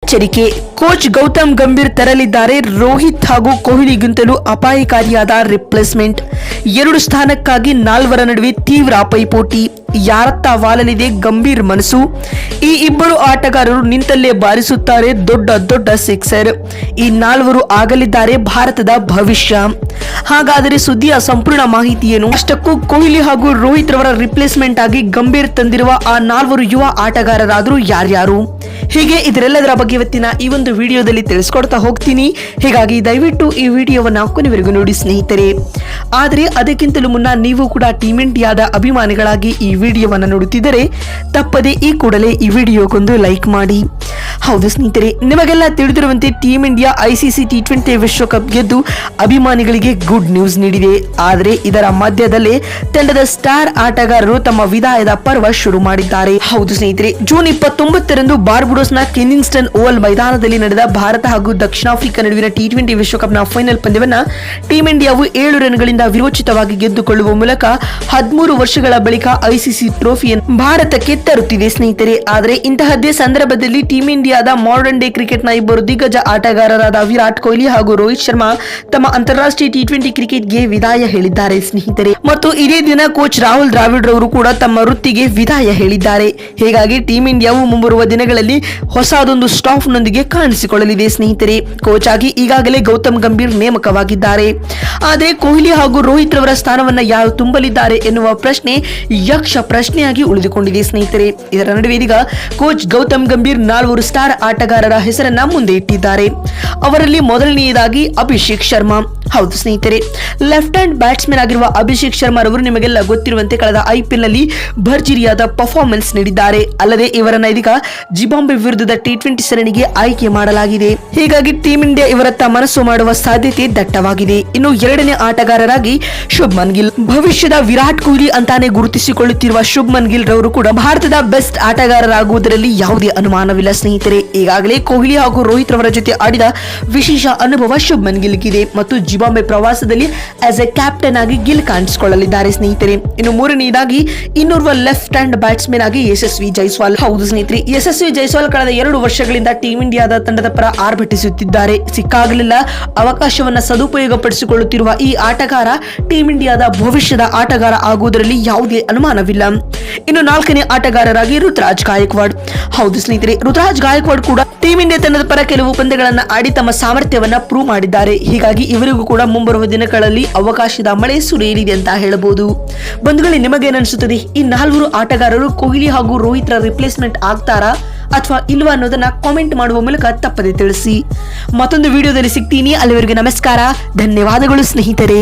ಎಚ್ಚರಿಕೆ. ಕೋಚ್ ಗೌತಮ್ ಗಂಭೀರ್ ತರಲಿದ್ದಾರೆ ರೋಹಿತ್ ಹಾಗೂ ಕೊಹ್ಲಿಗಿಂತಲೂ ಅಪಾಯಕಾರಿಯಾದ ರಿಪ್ಲೇಸ್ಮೆಂಟ್. 2 ಸ್ಥಾನಕ್ಕಾಗಿ 4 ನಡುವೆ ತೀವ್ರ ಪೈಪೋಟಿ. ಯಾರತ್ತ ವಾಲಲಿದೆ ಗಂಭೀರ್ ಮನಸ್ಸು. ಈ ಇಬ್ಬರು ಆಟಗಾರರು ನಿಂತಲ್ಲೇ ಬಾರಿಸುತ್ತಾರೆ ದೊಡ್ಡ ಸಿಕ್ಸರ್. ಈ 4 ಆಗಲಿದ್ದಾರೆ ಭಾರತದ ಭವಿಷ್ಯ. ಹಾಗಾದರೆ ಸುದ್ದಿಯ ಸಂಪೂರ್ಣ ಮಾಹಿತಿ ಏನು? ಅಷ್ಟಕ್ಕೂ ಕೊಹ್ಲಿ ಹಾಗೂ ರೋಹಿತ್ ರವರ ರಿಪ್ಲೇಸ್ಮೆಂಟ್ ಆಗಿ ಗಂಭೀರ್ ತಂದಿರುವ ಆ 4 ಯುವ ಆಟಗಾರರಾದರೂ ಯಾರ್ಯಾರು? ಹೀಗೆ ಇದರೆಲ್ಲದರ ಬಗ್ಗೆ ಇವತ್ತಿನ ಈ ಒಂದು ವಿಡಿಯೋದಲ್ಲಿ ತಿಳಿಸ್ಕೊಡ್ತಾ ಹೋಗ್ತೀನಿ. ಹೀಗಾಗಿ ದಯವಿಟ್ಟು ಈ ವಿಡಿಯೋವನ್ನ ಕೊನೆವರೆಗೂ ನೋಡಿ ಸ್ನೇಹಿತರೆ. ಆದರೆ ಅದಕ್ಕಿಂತಲೂ ಮುನ್ನ ನೀವು ಕೂಡ ಟೀಮ್ ಇಂಡಿಯಾದ ಅಭಿಮಾನಿಗಳಾಗಿ ಈ ವಿಡಿಯೋವನ್ನ ನೋಡುತ್ತಿದ್ದರೆ ತಪ್ಪದೆ ಈ ಕೂಡಲೇ ಈ ವಿಡಿಯೋಗೊಂದು ಲೈಕ್ ಮಾಡಿ. ಹೌದು ಸ್ನೇಹಿತರೆ, ನಿಮಗೆಲ್ಲ ತಿಳಿದಿರುವಂತೆ ಟೀಮ್ ಇಂಡಿಯಾ ICC T20 ವಿಶ್ವಕಪ್ ಗೆದ್ದು ಅಭಿಮಾನಿಗಳಿಗೆ ಗುಡ್ ನ್ಯೂಸ್ ನೀಡಿದೆ. ಆದರೆ ಇದರ ಮಧ್ಯದಲ್ಲೇ ತಂಡದ ಸ್ಟಾರ್ ಆಟಗಾರರು ತಮ್ಮ ವಿದಾಯದ ಪರ್ವ ಶುರು ಮಾಡಿದ್ದಾರೆ. ಹೌದು ಸ್ನೇಹಿತರೆ, ಜೂನ್ 29ರಂದು ಬಾರ್ಬುಡೋಸ್ನ ಕೆನ್ನಿಂಗ್ಸ್ಟನ್ ಓವಲ್ ಮೈದಾನದಲ್ಲಿ ನಡೆದ ಭಾರತ ಹಾಗೂ ದಕ್ಷಿಣ ಆಫ್ರಿಕಾ ನಡುವಿನ T20 ವಿಶ್ವಕಪ್ನ ಫೈನಲ್ ಪಂದ್ಯವನ್ನ ಟೀಮ್ ಇಂಡಿಯಾವು 7 ರನ್ಗಳಿಂದ ವಿರೋಚಿತವಾಗಿ ಗೆದ್ದುಕೊಳ್ಳುವ ಮೂಲಕ 13 ವರ್ಷಗಳ ಬಳಿಕ ICC ಟ್ರೋಫಿಯನ್ನು ಭಾರತಕ್ಕೆ ತರುತ್ತಿದೆ ಸ್ನೇಹಿತರೆ. ಆದರೆ ಇಂತಹದ್ದೇ ಸಂದರ್ಭದಲ್ಲಿ ಟೀಮ್ ಇಂಡಿಯಾದ ಮಾಡರ್ನ್ ಡೇ ಕ್ರಿಕೆಟ್ನ ಇಬ್ಬರು ದಿಗ್ಗಜ ಆಟಗಾರರಾದ ವಿರಾಟ್ ಕೊಹ್ಲಿ ಹಾಗೂ ರೋಹಿತ್ ಶರ್ಮಾ ತಮ್ಮ ಅಂತಾರಾಷ್ಟ್ರೀಯ T20 ಕ್ರಿಕೆಟ್ಗೆ ವಿದಾಯ ಹೇಳಿದ್ದಾರೆ ಸ್ನೇಹಿತರೆ. ಮತ್ತು ಇದೇ ದಿನ ಕೋಚ್ ರಾಹುಲ್ ದ್ರಾವಿಡ್ ರವರು ಕೂಡ ತಮ್ಮ ವೃತ್ತಿಗೆ ವಿದಾಯ ಹೇಳಿದ್ದಾರೆ. ಹೀಗಾಗಿ ಟೀಮ್ ಇಂಡಿಯಾವು ಮುಂಬರುವ ದಿನಗಳಲ್ಲಿ ಹೊಸದೊಂದು ಸ್ಟಾಫ್ ನೊಂದಿಗೆ ಕಾಣಿಸಿಕೊಳ್ಳಲಿದೆ ಸ್ನೇಹಿತರೆ. ಕೋಚ್ ಆಗಿ ಈಗಾಗಲೇ ಗೌತಮ್ ಗಂಭೀರ್ ನೇಮಕವಾಗಿದ್ದಾರೆ. ಆದರೆ ಕೊಹ್ಲಿ ಹಾಗೂ ರೋಹಿತ್ ರವರ ಸ್ಥಾನವನ್ನ ಯಾರು ತುಂಬಲಿದ್ದಾರೆ ಎನ್ನುವ ಪ್ರಶ್ನೆ ಯಕ್ಷ ಪ್ರಶ್ನೆಯಾಗಿ ಉಳಿದುಕೊಂಡಿದೆ ಸ್ನೇಹಿತರೆ. ಇದರ ನಡುವೆ ಇದೀಗ ಕೋಚ್ ಗೌತಮ್ ಗಂಭೀರ್ 4 ಸ್ಟಾರ್ ಆಟಗಾರರ ಹೆಸರನ್ನ ಮುಂದೆ ಇಟ್ಟಿದ್ದಾರೆ. ಅವರಲ್ಲಿ ಮೊದಲನೆಯದಾಗಿ ಅಭಿಷೇಕ್ ಶರ್ಮಾ. ಹೌದು ಸ್ನೇಹಿತರೆ, ಲೆಫ್ಟ್ ಹ್ಯಾಂಡ್ ಬ್ಯಾಟ್ಸ್ಮನ್ ಆಗಿರುವ ಅಭಿಷೇಕ್ ಶರ್ಮಾ ರವರು ನಿಮಗೆಲ್ಲ ಗೊತ್ತಿರುವಂತೆ ಕಳೆದ IPL ನಲ್ಲಿ ಭರ್ಜರಿಯಾದ ಪರ್ಫಾರ್ಮೆನ್ಸ್ ನೀಡಿದ್ದಾರೆ. ಅಲ್ಲದೆ ಇವರನ್ನ ಇದೀಗ ಜಿಂಬಾಬ್ವೆ ವಿರುದ್ಧದ T20 ಸರಣಿಗೆ ಆಯ್ಕೆ ಮಾಡಲಾಗಿದೆ. ಹೀಗಾಗಿ ಟೀಮ್ ಇಂಡಿಯಾ ಇವರತ್ತ ಮನಸ್ಸು ಮಾಡುವ ಸಾಧ್ಯತೆ ದಟ್ಟವಾಗಿದೆ. ಇನ್ನು 2ನೇ ಆಟಗಾರರಾಗಿ ಶುಭ್ಮನ್ ಗಿಲ್. ಭವಿಷ್ಯದ ವಿರಾಟ್ ಕೊಹ್ಲಿ ಅಂತಾನೆ ಗುರುತಿಸಿಕೊಳ್ಳುತ್ತಿರುವ ಶುಭ್ಮನ್ ಗಿಲ್ ರವರು ಕೂಡ ಭಾರತದ ಬೆಸ್ಟ್ ಆಟಗಾರರಾಗುವುದರಲ್ಲಿ ಯಾವುದೇ ಅನುಮಾನವಿಲ್ಲ ಸ್ನೇಹಿತರೆ. ಈಗಾಗಲೇ ಕೊಹ್ಲಿ ಹಾಗೂ ರೋಹಿತ್ ರವರ ಜೊತೆ ಆಡಿದ ವಿಶೇಷ ಅನುಭವ ಶುಭ್ಮನ್ ಗಿಲ್ಗಿದೆ ಮತ್ತು ಜಿಂಬಾಬ್ವೆ ಪ್ರವಾಸದಲ್ಲಿ ಆಸ್ ಎ ಕ್ಯಾಪ್ಟನ್ ಆಗಿ ಗಿಲ್ ಕಾಣಿಸಿಕೊಳ್ಳಲಿದ್ದಾರೆ ಸ್ನೇಹಿತರೆ. ಇನ್ನು 3ನೇದಾಗಿ ಇನ್ನೋರ್ವ ಲೆಫ್ಟ್ ಹ್ಯಾಂಡ್ ಬ್ಯಾಟ್ಸ್ಮನ್ ಆಗಿ ಯಶಸ್ವಿ ಜೈಸ್ವಾಲ್. ಹೌದು ಸ್ನೇಹಿತರೆ, ಯಶಸ್ವಿ ಜೈಸ್ವಾಲ್ ಕಳೆದ 2 ವರ್ಷಗಳಿಂದ ಟೀಮ್ ಇಂಡಿಯಾದ ತಂಡದ ಪರ ಆರ್ಭಟಿಸುತ್ತಿದ್ದಾರೆ. ಸಿಕ್ಕಾಗಲಿಲ್ಲ ಅವಕಾಶವನ್ನ ಸದುಪಯೋಗಪಡಿಸಿಕೊಳ್ಳುತ್ತಿರುವ ಈ ಆಟಗಾರ ಟೀಮ್ ಇಂಡಿಯಾದ ಭವಿಷ್ಯದ ಆಟಗಾರ ಆಗುವುದರಲ್ಲಿ ಯಾವುದೇ ಅನುಮಾನವಿಲ್ಲ. ಇನ್ನು 4ನೇ ಆಟಗಾರರಾಗಿ ರುತುರಾಜ್ ಗಾಯಕ್ವಾಡ್. ಹೌದು ಸ್ನೇಹಿತರೆ, ರುತುರಾಜ್ ಗಾಯಕ್ವಾಡ್ ಕೂಡ ಟೀಮ್ ಇಂಡಿಯಾ ತಂಡದ ಪರ ಕೆಲವು ಪಂದ್ಯಗಳನ್ನ ಆಡಿ ತಮ್ಮ ಸಾಮರ್ಥ್ಯವನ್ನ ಪ್ರೂವ್ ಮಾಡಿದ್ದಾರೆ. ಹೀಗಾಗಿ ಇವರಿಗೂ ಕೂಡ ಮುಂಬರುವ ದಿನಗಳಲ್ಲಿ ಅವಕಾಶದ ಮಳೆ ಸುರಿಯಲಿದೆ ಅಂತ ಹೇಳಬಹುದು. ಬಂಧುಗಳೇ, ನಿಮಗೇನನ್ಸುತ್ತದೆ? ಈ 4 ಆಟಗಾರರು ಕೊಹ್ಲಿ ಹಾಗೂ ರೋಹಿತ್ ರ ರಿಪ್ಲೇಸ್ಮೆಂಟ್ ಆಗ್ತಾರಾ ಅಥವಾ ಇಲ್ವಾ ಅನ್ನೋದನ್ನ ಕಾಮೆಂಟ್ ಮಾಡುವ ಮೂಲಕ ತಪ್ಪದೆ ತಿಳಿಸಿ. ಮತ್ತೊಂದು ವಿಡಿಯೋದಲ್ಲಿ ಸಿಗ್ತೀನಿ. ಅಲ್ಲಿವರೆಗೆ ನಮಸ್ಕಾರ, ಧನ್ಯವಾದಗಳು ಸ್ನೇಹಿತರೆ.